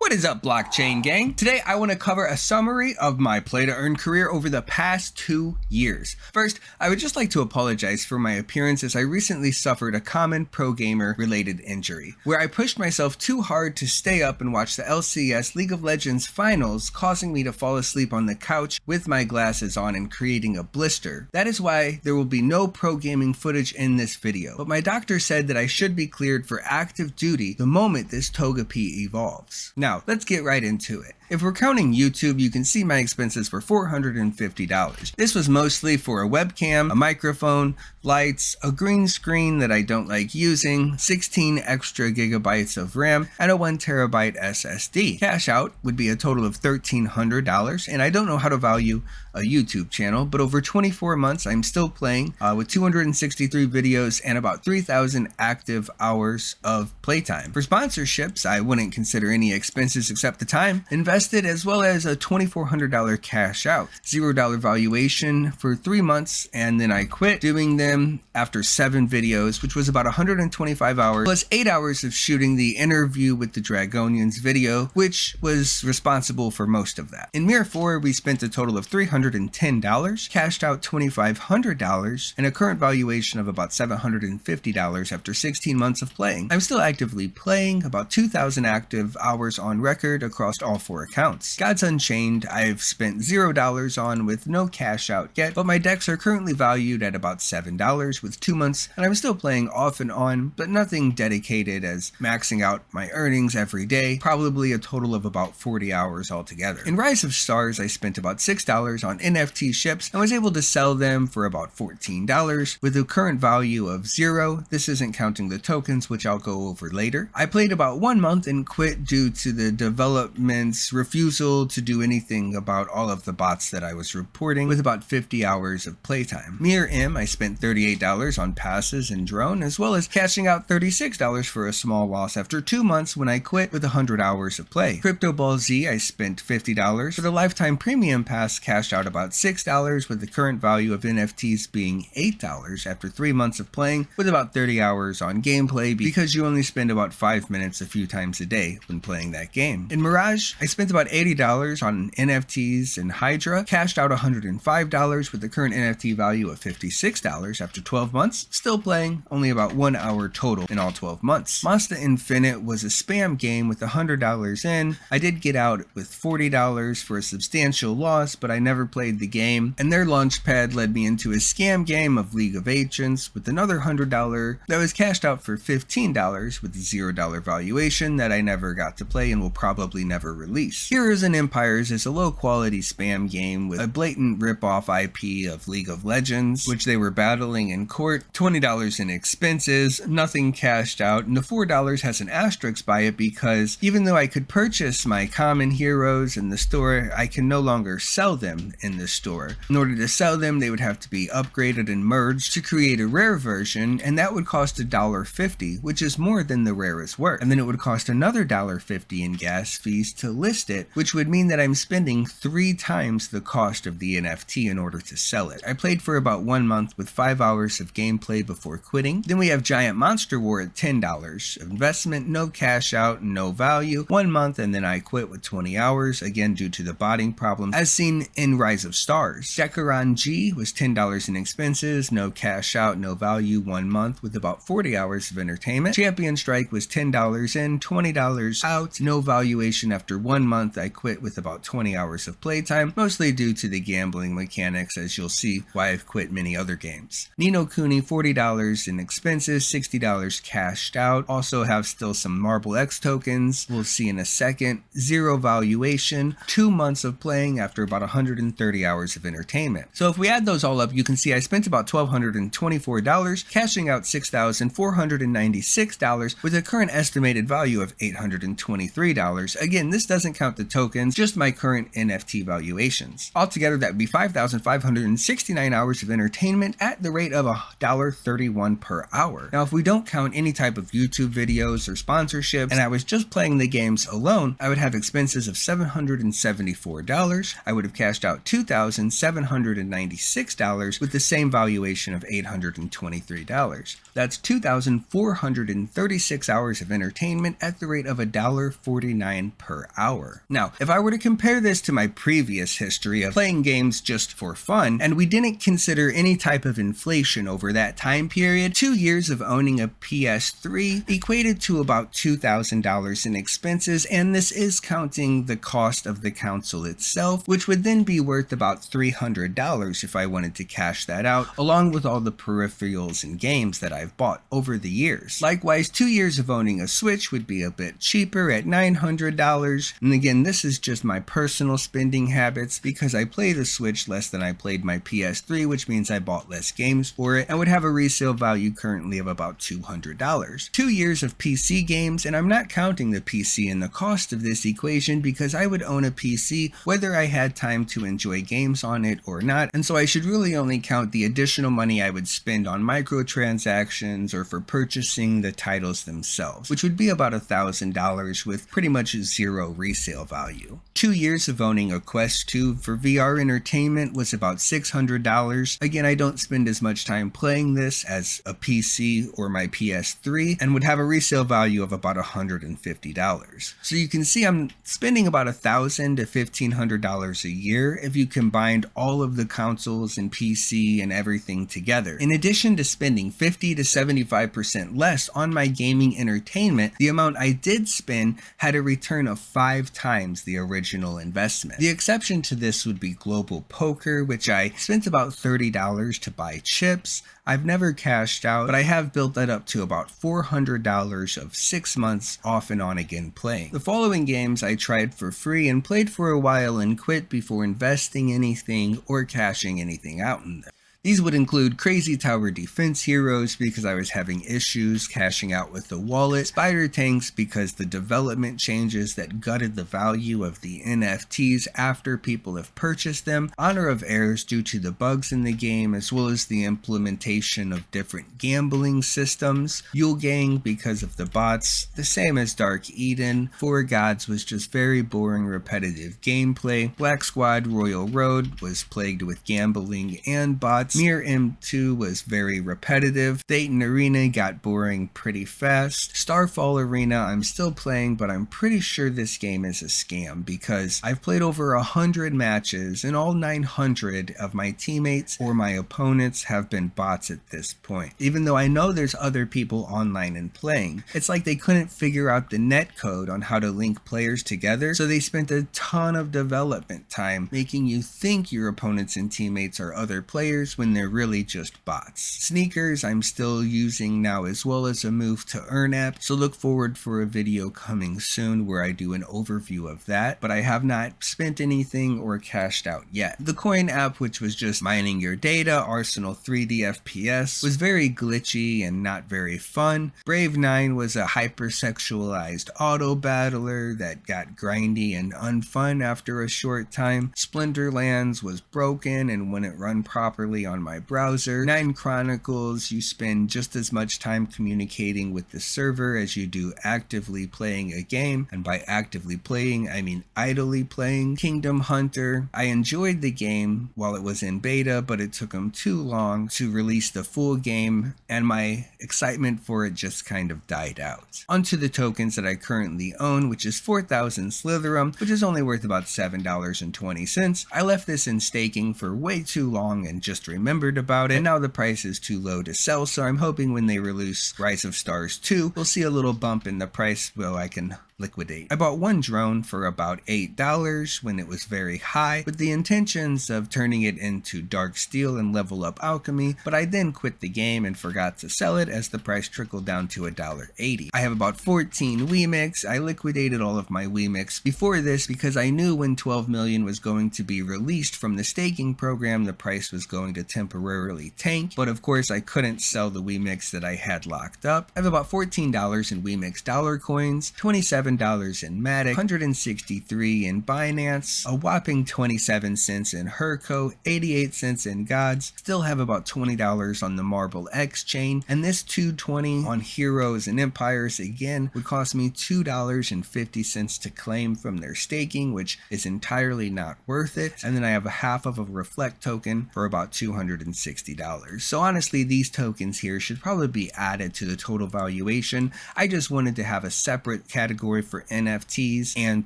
What is up, blockchain gang? Today I want to cover a summary of my play to earn career over the past 2 years. First, I would just like to apologize for my appearance as I recently suffered a common pro gamer related injury, where I pushed myself too hard to stay up and watch the LCS League of Legends finals, causing me to fall asleep on the couch with my glasses on and creating a blister. That is why there will be no pro gaming footage in this video, but my doctor said that I should be cleared for active duty the moment this Togepi evolves. Now, let's get right into it. If we're counting YouTube, you can see my expenses were $450. This was mostly for a webcam, a microphone, lights, a green screen that I don't like using, 16 extra gigabytes of RAM, and a 1 terabyte SSD. Cash out would be a total of $1,300, and I don't know how to value a YouTube channel, but over 24 months I'm still playing with 263 videos and about 3,000 active hours of playtime. For sponsorships, I wouldn't consider any expenses except the time invested, as well as a $2,400 cash out, $0 valuation for 3 months, and then I quit doing them after 7 videos, which was about 125 hours, plus 8 hours of shooting the interview with the Dragonians video, which was responsible for most of that. In Mirror 4, we spent a total of $310, cashed out $2,500, and a current valuation of about $750 after 16 months of playing. I'm still actively playing, about 2,000 active hours on record across all 4 accounts. Gods Unchained, I've spent $0 on with no cash out yet, but my decks are currently valued at about $7 with 2 months, and I'm still playing off and on, but nothing dedicated as maxing out my earnings every day, probably a total of about 40 hours altogether. In Rise of Stars, I spent about $6 on NFT ships and was able to sell them for about $14 with a current value of 0. This isn't counting the tokens, which I'll go over later. I played about 1 month and quit due to the development's refusal to do anything about all of the bots that I was reporting, with about 50 hours of playtime. Mirror M, I spent $38 on passes and drone, as well as cashing out $36 for a small loss after 2 months when I quit with 100 hours of play. Crypto Ball Z, I spent $50 for the lifetime premium pass, cashed out about $6 with the current value of NFTs being $8 after 3 months of playing, with about 30 hours on gameplay because you only spend about 5 minutes a few times a day when playing that game. In Mirage, I spent about $80 on NFTs and Hydra, cashed out $105 with the current NFT value of $56 after 12 months, still playing, only about 1 hour total in all 12 months. Monster Infinite was a spam game with $100 in. I did get out with $40 for a substantial loss, but I never played the game, and their launchpad led me into a scam game of League of Agents with another $100 that was cashed out for $15 with a $0 valuation that I never got to play and will probably never release. Heroes and Empires is a low quality spam game with a blatant rip-off IP of League of Legends, which they were battling in court. $20 in expenses, nothing cashed out, and the $4 has an asterisk by it because even though I could purchase my common heroes in the store, I can no longer sell them in the store. In order to sell them, they would have to be upgraded and merged to create a rare version, and that would cost $1.50, which is more than the rare is worth. And then it would cost another $1.50 in gas fees to list it, which would mean that I'm spending 3 times the cost of the NFT in order to sell it. I played for about 1 month with 5 hours of gameplay before quitting. Then we have Giant Monster War at $10. Investment, no cash out, no value. 1 month and then I quit with 20 hours, again due to the botting problem as seen in Rise of Stars. Decaron G was $10 in expenses, no cash out, no value, 1 month with about 40 hours of entertainment. Champion Strike was $10 in, $20 out, no valuation after 1 month. I quit with about 20 hours of playtime, mostly due to the gambling mechanics, as you'll see why I've quit many other games. Ni no Kuni, $40 in expenses, $60 cashed out. Also have still some Marble X tokens, we'll see in a second. 0 valuation, 2 months of playing after about 130 hours of entertainment. So if we add those all up, you can see I spent about $1,224, cashing out $6,496 with a current estimated value of $823. Again, this doesn't count count the tokens, just my current NFT valuations. Altogether, that would be 5,569 hours of entertainment at the rate of $1.31 per hour. Now, if we don't count any type of YouTube videos or sponsorships, and I was just playing the games alone, I would have expenses of $774. I would have cashed out $2,796 with the same valuation of $823. That's 2,436 hours of entertainment at the rate of $1.49 per hour. Now, if I were to compare this to my previous history of playing games just for fun, and we didn't consider any type of inflation over that time period, 2 years of owning a PS3 equated to about $2,000 in expenses, and this is counting the cost of the console itself, which would then be worth about $300 if I wanted to cash that out, along with all the peripherals and games that I've bought over the years. Likewise, 2 years of owning a Switch would be a bit cheaper at $900, and again, this is just my personal spending habits because I play the Switch less than I played my PS3, which means I bought less games for it, and would have a resale value currently of about $200. 2 years of PC games, and I'm not counting the PC in the cost of this equation because I would own a PC whether I had time to enjoy games on it or not, and so I should really only count the additional money I would spend on microtransactions or for purchasing the titles themselves, which would be about $1,000 with pretty much zero resale value. 2 years of owning a Quest 2 for VR entertainment was about $600. Again, I don't spend as much time playing this as a PC or my PS3, and would have a resale value of about $150. So you can see I'm spending about $1,000 to $1,500 a year if you combined all of the consoles and PC and everything together. In addition to spending 50 to 75% less on my gaming entertainment, the amount I did spend had a return of 5 times the original investment. The exception to this would be Global Poker, which I spent about $30 to buy chips. I've never cashed out, but I have built that up to about $400 of 6 months off and on again playing. The following games I tried for free and played for a while and quit before investing anything or cashing anything out in them. These would include Crazy Tower Defense Heroes because I was having issues cashing out with the wallet, Spider Tanks because the development changes that gutted the value of the NFTs after people have purchased them, Honor of Heirs due to the bugs in the game as well as the implementation of different gambling systems, Yule Gang because of the bots, the same as Dark Eden, Four Gods was just very boring repetitive gameplay, Black Squad Royal Road was plagued with gambling and bots, Mir M2 was very repetitive, Dayton Arena got boring pretty fast, Starfall Arena I'm still playing, but I'm pretty sure this game is a scam because I've played over 100 matches and all 900 of my teammates or my opponents have been bots at this point. Even though I know there's other people online and playing, it's like they couldn't figure out the netcode on how to link players together, so they spent a ton of development time making you think your opponents and teammates are other players when they're really just bots. Sneakers I'm still using now as well as a move to earn app, so look forward for a video coming soon where I do an overview of that, but I have not spent anything or cashed out yet. The Coin app, which was just mining your data, Arsenal 3D FPS, was very glitchy and not very fun. Brave 9 was a hypersexualized auto battler that got grindy and unfun after a short time. Splinterlands was broken and wouldn't run properly on my browser. 9 Chronicles, you spend just as much time communicating with the server as you do actively playing a game, and by actively playing I mean idly playing. Kingdom Hunter, I enjoyed the game while it was in beta, but it took them too long to release the full game and my excitement for it just kind of died out. Onto the tokens that I currently own, which is 4,000 Slitherum, which is only worth about $7.20. I left this in staking for way too long and just remembered about it, and now the price is too low to sell, so I'm hoping when they release Rise of Stars 2, we'll see a little bump in the price so I can liquidate. I bought one drone for about $8 when it was very high with the intentions of turning it into dark steel and level up alchemy, but I then quit the game and forgot to sell it as the price trickled down to $1.80. I have about 14 Weemix. I liquidated all of my Weemix before this because I knew when 12 million was going to be released from the staking program the price was going to temporarily tank, but of course I couldn't sell the Weemix that I had locked up. I have about $14 in Weemix dollar coins, 27 $7 in Matic, 163 in Binance, a whopping 27 cents in Herco, 88 cents in Gods, still have about $20 on the Marble X chain, and this 220 on Heroes and Empires again would cost me $2.50 to claim from their staking, which is entirely not worth it. And then I have a half of a Reflect token for about $260. So honestly, these tokens here should probably be added to the total valuation. I just wanted to have a separate category for NFTs and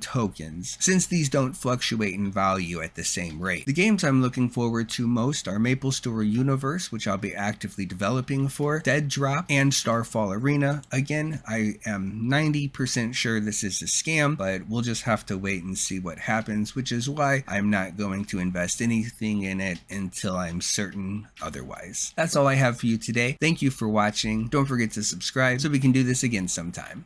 tokens, since these don't fluctuate in value at the same rate. The games I'm looking forward to most are Maple Story Universe, which I'll be actively developing for, Dead Drop, and Starfall Arena. Again, I am 90% sure this is a scam, but we'll just have to wait and see what happens, which is why I'm not going to invest anything in it until I'm certain otherwise. That's all I have for you today. Thank you for watching. Don't forget to subscribe so we can do this again sometime.